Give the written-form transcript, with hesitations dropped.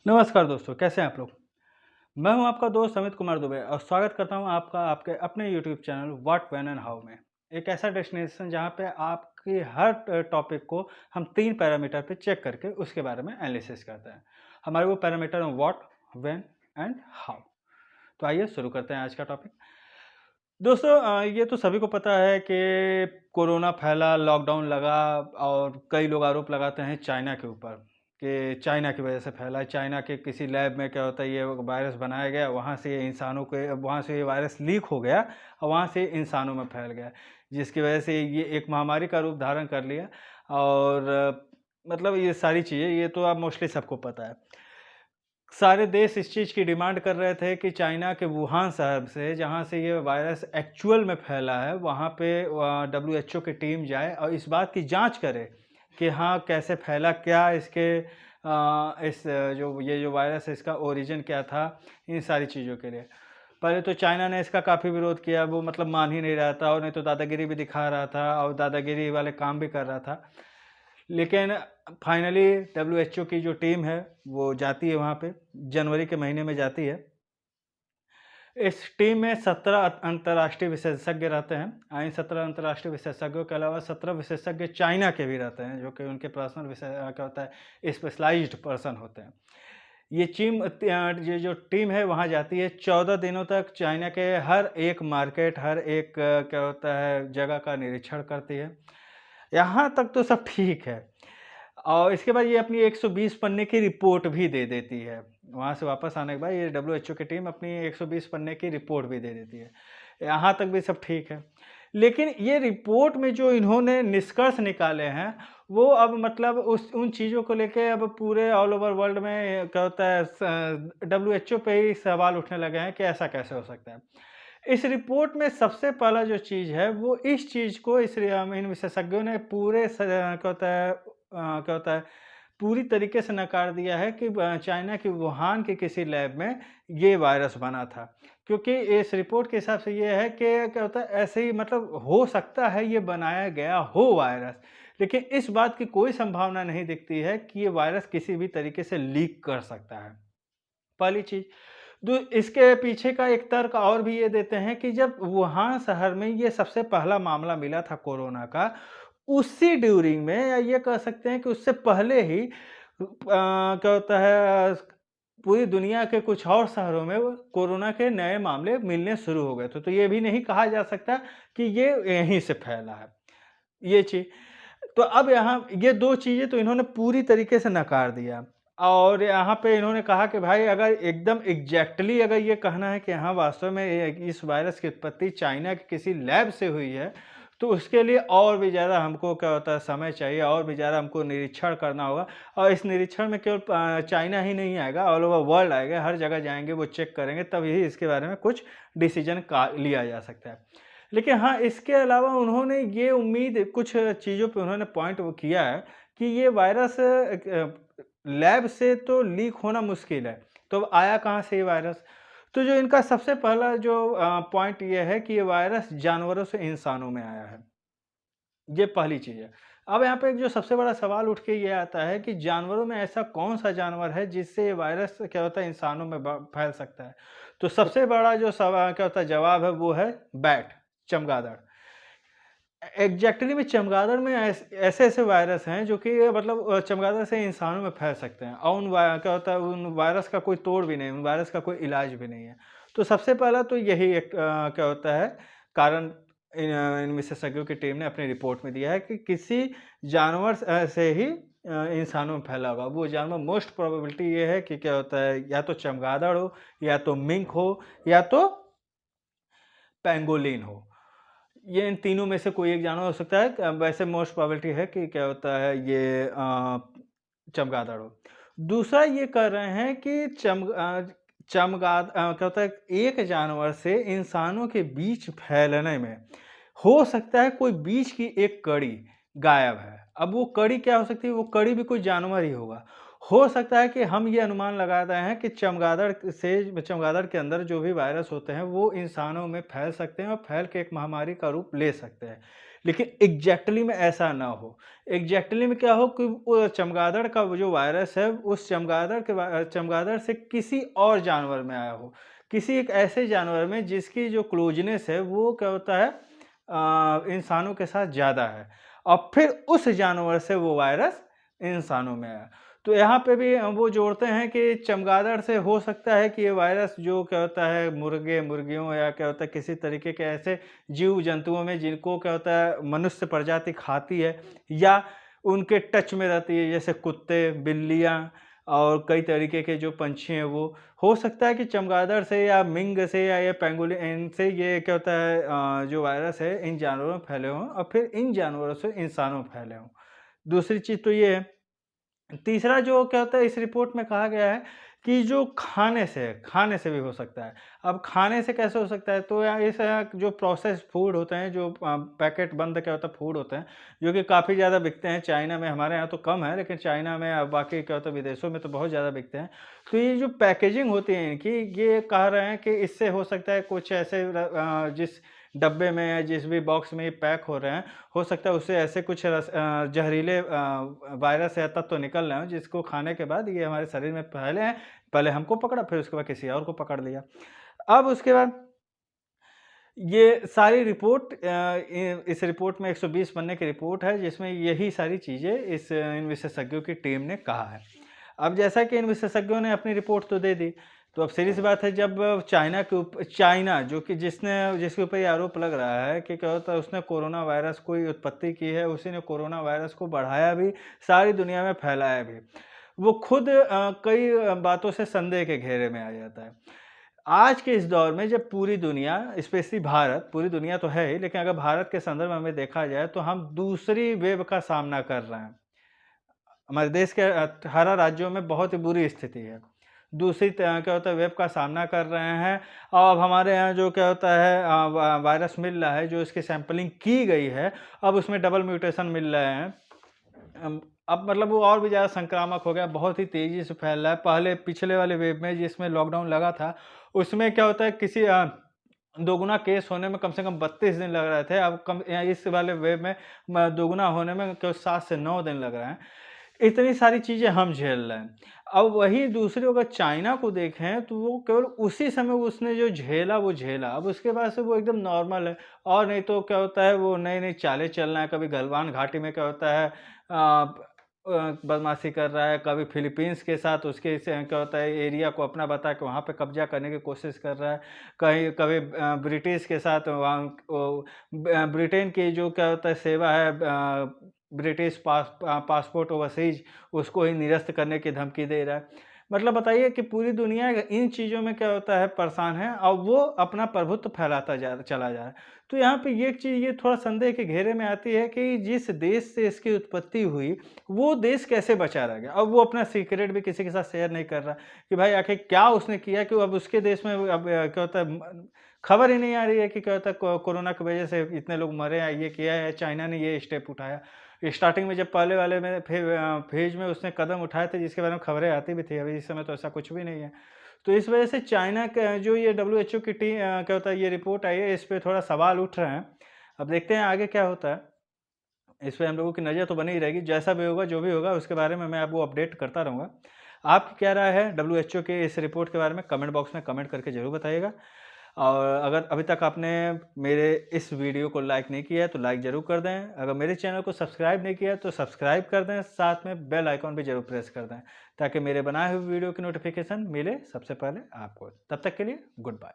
नमस्कार दोस्तों, कैसे हैं आप लोग? मैं हूं आपका दोस्त अमित कुमार दुबे और स्वागत करता हूं आपका आपके अपने YouTube channel what when and how में। एक ऐसा डेस्टिनेशन जहां पे आपकी हर टॉपिक को हम 3 पैरामीटर पे चेक करके उसके बारे में एनालिसिस करते हैं। हमारे वो पैरामीटर हैं व्हाट, व्हेन एंड हाउ। तो आइए शुरू करते हैं आज का टॉपिक। दोस्तों ये तो सभी को पता है कि कोरोना फैला, लॉकडाउन लगा और कई लोग आरोप लगाते हैं चाइना के ऊपर कि चाइना की वजह से फैला है। चाइना के किसी लैब में क्या होता है ये वायरस बनाया गया, वहाँ से ये वायरस लीक हो गया और वहाँ से इंसानों में फैल गया, जिसकी वजह से ये एक महामारी का रूप धारण कर लिया। और मतलब ये सारी चीज़ें ये तो अब मोस्टली सबको पता है। सारे देश इस चीज़ की डिमांड कर रहे थे कि चाइना के वुहान शहर से जहाँ से ये वायरस एक्चुअल में फैला है वहाँ पे डब्ल्यूएचओ की टीम जाए और इस बात की जांच करे कि हाँ कैसे फैला, क्या इसके जो वायरस है इसका ओरिजिन क्या था, इन सारी चीज़ों के लिए। पहले तो चाइना ने इसका काफ़ी विरोध किया, वो मतलब मान ही नहीं रहा था और नहीं तो दादागिरी भी दिखा रहा था और दादागिरी वाले काम भी कर रहा था। लेकिन फाइनली डब्ल्यूएचओ की जो टीम है वो जाती है वहाँ पे, जनवरी के महीने में जाती है। इस टीम में 17 अंतर्राष्ट्रीय विशेषज्ञ रहते हैं। इन 17 अंतर्राष्ट्रीय विशेषज्ञों के अलावा 17 विशेषज्ञ चाइना के भी रहते हैं, जो कि उनके पर्सनल क्या होता है स्पेशलाइज्ड पर्सन होते हैं। ये जो टीम है वहाँ जाती है 14 दिनों तक, चाइना के हर एक मार्केट, हर एक क्या होता है जगह का निरीक्षण करती है। यहाँ तक तो सब ठीक है। और इसके बाद ये अपनी 120 पन्ने की रिपोर्ट भी दे देती है। वहाँ से वापस आने के बाद ये डब्ल्यूएचओ की टीम अपनी 120 पन्ने की रिपोर्ट भी दे देती है। यहाँ तक भी सब ठीक है। लेकिन ये रिपोर्ट में जो इन्होंने निष्कर्ष निकाले हैं, वो अब मतलब उन चीज़ों को लेके अब पूरे ऑल ओवर वर्ल्ड में क्या होता है डब्ल्यूएचओ पे ही सवाल उठने लगे हैं कि ऐसा कैसे हो सकता है। इस रिपोर्ट में सबसे पहला जो चीज़ है, वो इस चीज़ को इन विशेषज्ञों ने क्या होता है, पूरी तरीके से नकार दिया है कि चाइना की वुहान के किसी लैब में ये वायरस बना था। क्योंकि इस रिपोर्ट के हिसाब से ये है कि क्या होता है ऐसे ही मतलब हो सकता है ये बनाया गया हो वायरस, लेकिन इस बात की कोई संभावना नहीं दिखती है कि ये वायरस किसी भी तरीके से लीक कर सकता है, पहली चीज़। इसके पीछे का एक तर्क और भी ये देते हैं कि जब वुहान शहर में ये सबसे पहला मामला मिला था कोरोना का, उसी ड्यूरिंग में या ये कह सकते हैं कि उससे पहले ही क्या होता है पूरी दुनिया के कुछ और शहरों में वो कोरोना के नए मामले मिलने शुरू हो गए थे। तो ये भी नहीं कहा जा सकता कि ये यहीं से फैला है, ये चीज़। तो अब यहाँ ये 2 चीज़ें तो इन्होंने पूरी तरीके से नकार दिया और यहाँ पे इन्होंने कहा कि भाई अगर एकदम एग्ज़ैक्टली अगर ये कहना है कि हाँ, वास्तव में इस वायरस की उत्पत्ति चाइना के किसी लैब से हुई है, तो उसके लिए और भी ज़्यादा हमको क्या होता है समय चाहिए, और भी ज़्यादा हमको निरीक्षण करना होगा और इस निरीक्षण में केवल चाइना ही नहीं आएगा, ऑल ओवर वर्ल्ड आएगा, हर जगह जाएँगे, वो चेक करेंगे, तब ही इसके बारे में कुछ डिसीज़न का लिया जा सकता है। लेकिन हाँ, इसके अलावा उन्होंने ये उम्मीद कुछ चीज़ों पे उन्होंने पॉइंट वो किया है कि ये वायरस लैब से तो लीक होना मुश्किल है, तो अब आया कहाँ से ये वायरस? तो जो इनका सबसे पहला जो पॉइंट ये है कि ये वायरस जानवरों से इंसानों में आया है, ये पहली चीज़ है। अब यहाँ पे एक जो सबसे बड़ा सवाल उठ के ये आता है कि जानवरों में ऐसा कौन-सा जानवर है जिससे ये वायरस क्या होता है इंसानों में ब फैल सकता है? तो सबसे बड़ा जो क्या होता है जवाब है वो है बैट, चमगादड़। एग्ज़ैक्टली में चमगादड़ में ऐसे-ऐसे वायरस हैं जो कि मतलब चमगादड़ से इंसानों में फैल सकते हैं और क्या होता है उन वायरस का कोई तोड़ भी नहीं, उन वायरस का कोई इलाज भी नहीं है। तो सबसे पहला तो यही एक क्या होता है कारण इन विशेषज्ञों की टीम ने अपनी रिपोर्ट में दिया है कि किसी जानवर से ही इंसानों में फैला होगा। वो जानवर मोस्ट प्रोबेबिलिटी ये है कि क्या होता है या तो चमगादड़ हो, या तो मिंक हो, या तो पेंगोलिन हो। ये इन तीनों में से कोई एक जानवर हो सकता है। वैसे मोस्ट प्रोबेबिलिटी है कि क्या होता है ये चमगादड़ हो। दूसरा ये कह रहे हैं कि क्या होता है एक जानवर से इंसानों के बीच फैलने में हो सकता है कोई बीच की एक कड़ी गायब है। अब वो कड़ी क्या हो सकती है? वो कड़ी भी कोई जानवर ही होगा। हो सकता है कि हम ये अनुमान लगा रहे हैं कि चमगादड़ के अंदर जो भी वायरस होते हैं वो इंसानों में फैल सकते हैं और फैल के एक महामारी का रूप ले सकते हैं। लेकिन एग्जैक्टली में ऐसा ना हो। एग्जैक्टली में क्या हो कि वो चमगादड़ का वो जो वायरस है, उस चमगादड़ से किसी और जानवर में आया हो, किसी एक ऐसे जानवर में जिसकी जो क्लोजनेस है वो क्या होता है इंसानों के साथ ज़्यादा है, और फिर उस जानवर से वो वायरस इंसानों में आया। तो यहाँ पे भी वो जोड़ते हैं कि चमगादड़ से हो सकता है कि ये वायरस जो क्या होता है मुर्गे, मुर्गियों या क्या होता है किसी तरीके के ऐसे जीव-जंतुओं में जिनको क्या होता है मनुष्य प्रजाति खाती है या उनके टच में रहती है, जैसे कुत्ते, बिल्लियाँ और कई तरीके के जो पंछी हैं वो, हो सकता है कि चमगादड़ से या मिंग से या ये पेंगोलिन से ये क्या होता है जो वायरस है इन जानवरों में फैले हों और फिर इन जानवरों से इंसानों में फैले हों। दूसरी चीज़ तो ये है। तीसरा जो क्या होता है इस रिपोर्ट में कहा गया है कि जो खाने से भी हो सकता है। अब खाने से कैसे हो सकता है? तो जो प्रोसेस्ड फूड होते हैं, जो पैकेट बंद क्या होता है फूड होते हैं, जो कि काफ़ी ज़्यादा बिकते हैं चाइना में, हमारे यहाँ तो कम है, लेकिन चाइना में बाकी क्या होता है विदेशों में तो बहुत ज़्यादा बिकते हैं। तो ये जो पैकेजिंग होती है इनकी, ये कह रहे हैं कि इससे हो सकता है कुछ ऐसे जिस डब्बे में या जिस भी बॉक्स में ये पैक हो रहे हैं, हो सकता है उससे ऐसे कुछ जहरीले वायरस या तत्व निकल रहे हों जिसको खाने के बाद ये हमारे शरीर में फैले हैं। पहले हमको पकड़ा, फिर उसके बाद किसी और को पकड़ लिया। अब उसके बाद ये सारी रिपोर्ट इस रिपोर्ट में 120 पन्ने की रिपोर्ट है जिसमें यही सारी चीज़ें इन विशेषज्ञों की टीम ने कहा है। अब जैसा कि इन विशेषज्ञों ने अपनी रिपोर्ट तो दे दी, तो अब सीधी सी बात है जब चाइना जो कि जिसके ऊपर ये आरोप लग रहा है कि क्या होता है उसने कोरोना वायरस की उत्पत्ति की है, उसी ने कोरोना वायरस को बढ़ाया भी, सारी दुनिया में फैलाया भी। वो खुद कई बातों से संदेह के घेरे में आ जाता है। आज के इस दौर में जब पूरी दुनिया, स्पेशली भारत, पूरी दुनिया तो है ही, लेकिन अगर भारत के संदर्भ में हमें देखा जाए तो हम दूसरी वेव का सामना कर रहे हैं। हमारे देश के 18 राज्यों में बहुत ही बुरी स्थिति है। दूसरी क्या होता है वेव का सामना कर रहे हैं और अब हमारे यहाँ जो क्या होता है वायरस मिल रहा है, जो इसकी सैंपलिंग की गई है, अब उसमें डबल म्यूटेशन मिल रहे हैं। अब मतलब वो और भी ज़्यादा संक्रामक हो गया, बहुत ही तेज़ी से फैल रहा है। पहले पिछले वाले वेव में जिसमें लॉकडाउन लगा था, उसमें क्या होता है किसी दोगुना केस होने में कम से कम 32 दिन लग रहे थे। अब इस वाले वेव में दोगुना होने में केवल 7 से 9 दिन लग रहे हैं। इतनी सारी चीज़ें हम झेल रहे हैं। अब वही दूसरी अगर चाइना को देखें तो वो केवल उसी समय उसने जो झेला वो झेला। अब उसके बाद से वो एकदम नॉर्मल है, और नहीं तो क्या होता है वो नई-नई चालें चल रहा है। कभी गलवान घाटी में क्या होता है बदमाशी कर रहा है, कभी फिलीपींस के साथ उसके से क्या होता है एरिया को अपना बता के वहाँ पे कब्ज़ा करने की कोशिश कर रहा है। कहीं कभी ब्रिटिश के साथ वहाँ ब्रिटेन की जो क्या होता है सेवा है ब्रिटिश पासपोर्ट ओवरसीज़ उसको ही निरस्त करने की धमकी दे रहा है। मतलब बताइए कि पूरी दुनिया इन चीज़ों में क्या होता है परेशान है और वो अपना प्रभुत्व फैलाता चला जा रहा है। तो यहाँ पे ये चीज़ ये थोड़ा संदेह के घेरे में आती है कि जिस देश से इसकी उत्पत्ति हुई, वो देश कैसे बचा रह गया? अब वो अपना सीक्रेट भी किसी के साथ शेयर नहीं कर रहा कि भाई आखिर क्या उसने किया कि अब उसके देश में अब क्या होता है खबर ही नहीं आ रही है कि क्या होता है कोरोना की वजह से इतने लोग मरे हैं, ये किया है, चाइना ने ये स्टेप उठाया। स्टार्टिंग में जब पहले वाले में फेज़ में उसने कदम उठाए थे जिसके बारे में खबरें आती भी थी, अभी इस समय तो ऐसा कुछ भी नहीं है। तो इस वजह से चाइना का जो ये डब्ल्यूएचओ की क्या होता है ये रिपोर्ट आई है, इस पे थोड़ा सवाल उठ रहे हैं। अब देखते हैं आगे क्या होता है। इस पे हम लोगों की नज़र तो बनी ही रहेगी, जैसा भी होगा, जो भी होगा उसके बारे में मैं आपको अपडेट करता रहूँगा। आपकी क्या राय है डब्ल्यूएचओ के इस रिपोर्ट के बारे में? कमेंट बॉक्स में कमेंट करके ज़रूर बताइएगा। और अगर अभी तक आपने मेरे इस वीडियो को लाइक नहीं किया है तो लाइक ज़रूर कर दें। अगर मेरे चैनल को सब्सक्राइब नहीं किया है तो सब्सक्राइब कर दें, साथ में बेल आइकॉन भी ज़रूर प्रेस कर दें ताकि मेरे बनाए हुए वीडियो की नोटिफिकेशन मिले सबसे पहले आपको। तब तक के लिए गुड बाय।